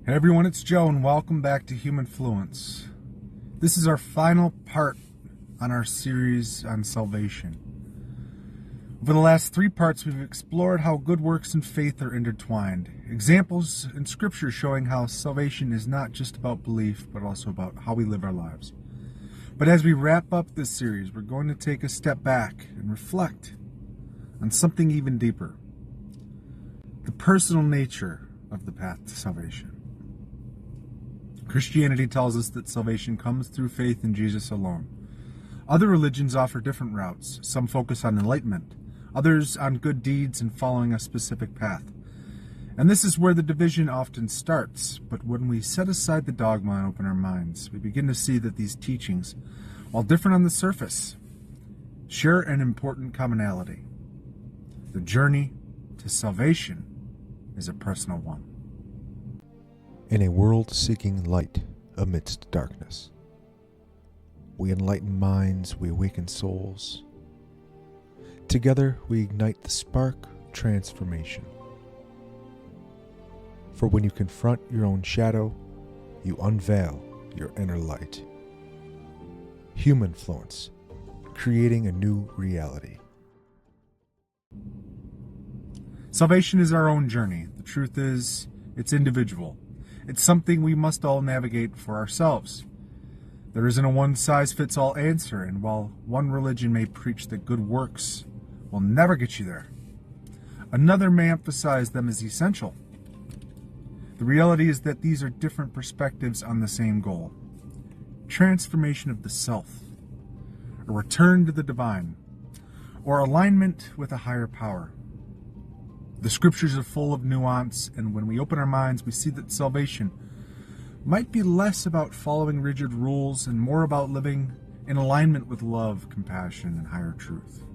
Hey everyone, it's Joe and welcome back to Humanfluence. This is our final part on our series on salvation. Over the last 3 parts, we've explored how good works and faith are intertwined. Examples in Scripture showing how salvation is not just about belief, but also about how we live our lives. But as we wrap up this series, we're going to take a step back and reflect on something even deeper. The personal nature of the path to salvation. Christianity tells us that salvation comes through faith in Jesus alone. Other religions offer different routes. Some focus on enlightenment, others on good deeds and following a specific path. And this is where the division often starts. But when we set aside the dogma and open our minds, we begin to see that these teachings, while different on the surface, share an important commonality. The journey to salvation is a personal one. In a world seeking light amidst darkness, we enlighten minds, we awaken souls. Together we ignite the spark of transformation. For when you confront your own shadow, you unveil your inner light. Humanfluence, creating a new reality. Salvation is our own journey. The truth is, it's individual. It's something we must all navigate for ourselves. There isn't a one-size-fits-all answer, and while one religion may preach that good works will never get you there, another may emphasize them as essential. The reality is that these are different perspectives on the same goal: transformation of the self, a return to the divine, or alignment with a higher power. The scriptures are full of nuance, and when we open our minds, we see that salvation might be less about following rigid rules and more about living in alignment with love, compassion, and higher truth.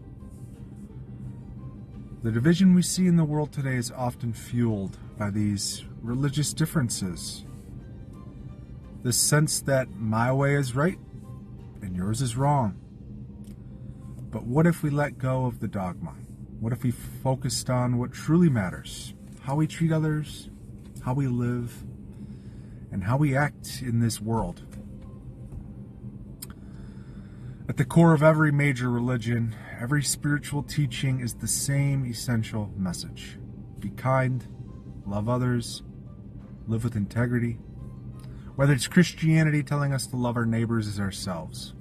The division we see in the world today is often fueled by these religious differences. This sense that my way is right and yours is wrong. But what if we let go of the dogma? What if we focused on what truly matters? How we treat others, how we live, and how we act in this world. At the core of every major religion, every spiritual teaching is the same essential message. Be kind, love others, live with integrity. Whether it's Christianity telling us to love our neighbors as ourselves,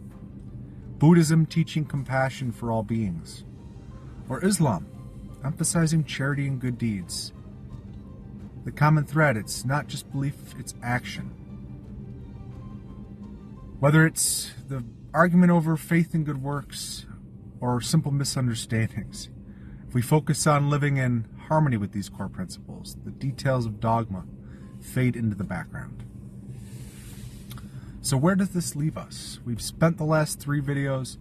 Buddhism teaching compassion for all beings, or Islam emphasizing charity and good deeds. The common thread, it's not just belief, it's action. Whether it's the argument over faith and good works or simple misunderstandings, if we focus on living in harmony with these core principles, the details of dogma fade into the background. So where does this leave us? We've spent the last 3 videos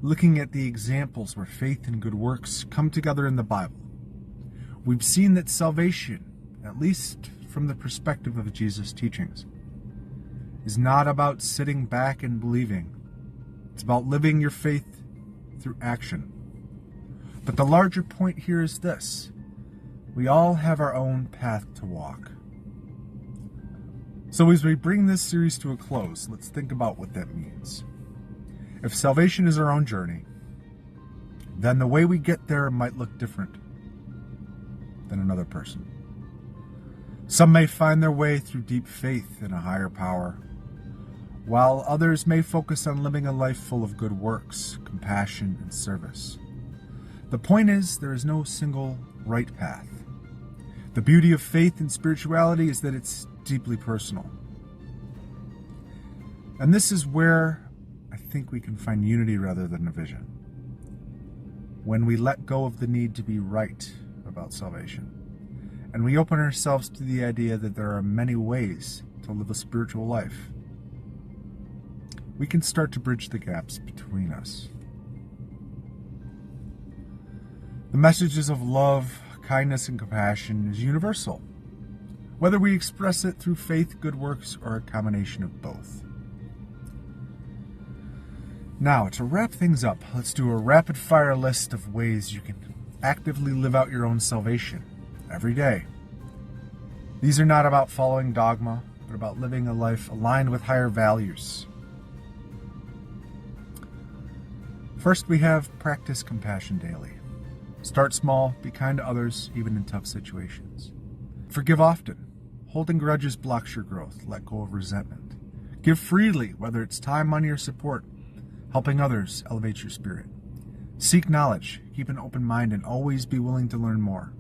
looking at the examples where faith and good works come together in the Bible. We've seen that salvation, at least from the perspective of Jesus' teachings, is not about sitting back and believing. It's about living your faith through action. But the larger point here is this: we all have our own path to walk. So as we bring this series to a close, let's think about what that means. If salvation is our own journey, then the way we get there might look different than another person. Some may find their way through deep faith in a higher power, while others may focus on living a life full of good works, compassion, and service. The point is, there is no single right path. The beauty of faith and spirituality is that it's deeply personal. And this is where I think we can find unity rather than division. When we let go of the need to be right about salvation, and we open ourselves to the idea that there are many ways to live a spiritual life, we can start to bridge the gaps between us. The messages of love, kindness, and compassion is universal, whether we express it through faith, good works, or a combination of both. Now, to wrap things up, let's do a rapid-fire list of ways you can actively live out your own salvation every day. These are not about following dogma, but about living a life aligned with higher values. First, we have practice compassion daily. Start small, be kind to others, even in tough situations. Forgive often. Holding grudges blocks your growth. Let go of resentment. Give freely, whether it's time, money, or support. Helping others elevates your spirit. Seek knowledge. Keep an open mind and always be willing to learn more.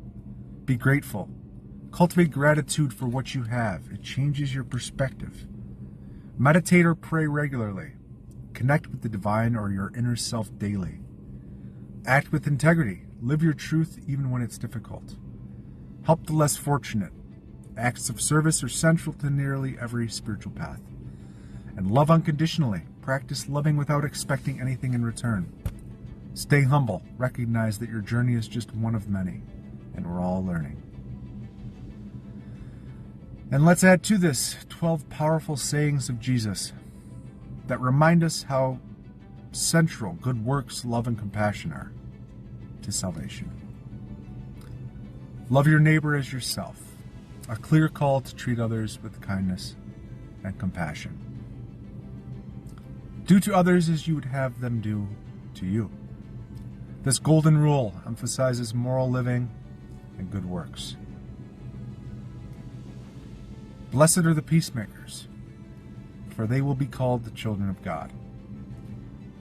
Be grateful. Cultivate gratitude for what you have. It changes your perspective. Meditate or pray regularly. Connect with the divine or your inner self daily. Act with integrity. Live your truth even when it's difficult. Help the less fortunate. Acts of service are central to nearly every spiritual path. And love unconditionally. Practice loving without expecting anything in return. Stay humble. Recognize that your journey is just one of many, and we're all learning. And let's add to this 12 powerful sayings of Jesus that remind us how central good works, love, and compassion are to salvation. Love your neighbor as yourself. A clear call to treat others with kindness and compassion. Do to others as you would have them do to you. This golden rule emphasizes moral living and good works. Blessed are the peacemakers, for they will be called the children of God,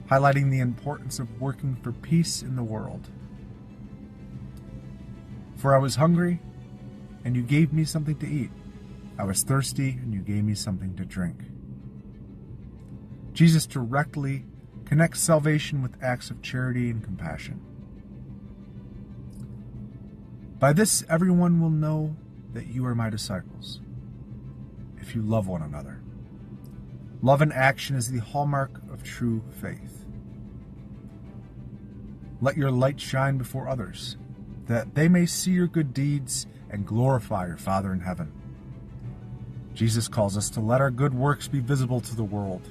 highlighting the importance of working for peace in the world. For I was hungry, and you gave me something to eat. I was thirsty, and you gave me something to drink. Jesus directly connects salvation with acts of charity and compassion. By this, everyone will know that you are my disciples, if you love one another. Love in action is the hallmark of true faith. Let your light shine before others, that they may see your good deeds and glorify your Father in heaven. Jesus calls us to let our good works be visible to the world.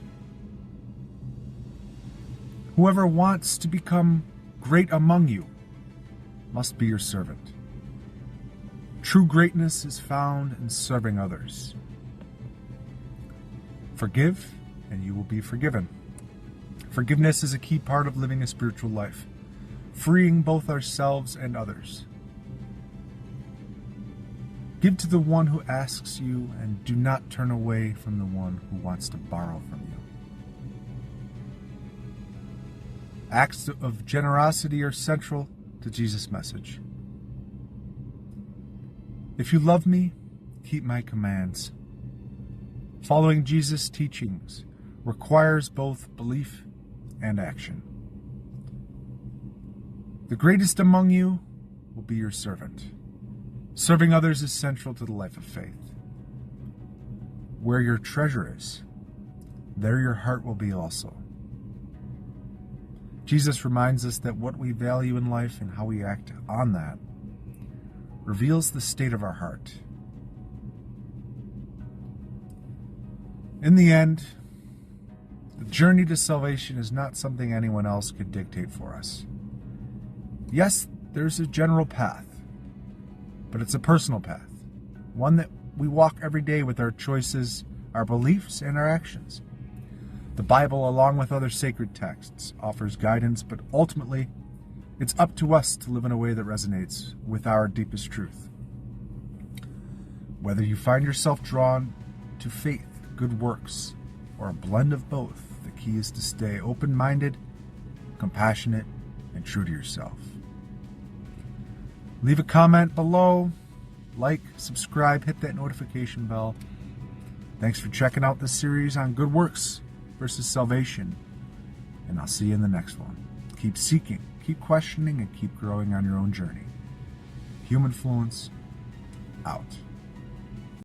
Whoever wants to become great among you must be your servant. True greatness is found in serving others. Forgive, and you will be forgiven. Forgiveness is a key part of living a spiritual life, freeing both ourselves and others. Give to the one who asks you, and do not turn away from the one who wants to borrow from you. Acts of generosity are central to Jesus' message. If you love me, keep my commands. Following Jesus' teachings requires both belief and action. The greatest among you will be your servant. Serving others is central to the life of faith. Where your treasure is, there your heart will be also. Jesus reminds us that what we value in life and how we act on that reveals the state of our heart. In the end, the journey to salvation is not something anyone else could dictate for us. Yes, there's a general path, but it's a personal path, one that we walk every day with our choices, our beliefs, and our actions. The Bible, along with other sacred texts, offers guidance, but ultimately, it's up to us to live in a way that resonates with our deepest truth. Whether you find yourself drawn to faith, good works, or a blend of both, the key is to stay open-minded, compassionate, and true to yourself. Leave a comment below, like, subscribe, hit that notification bell. Thanks for checking out this series on good works versus salvation, and I'll see you in the next one. Keep seeking, keep questioning, and keep growing on your own journey. Humanfluence, out.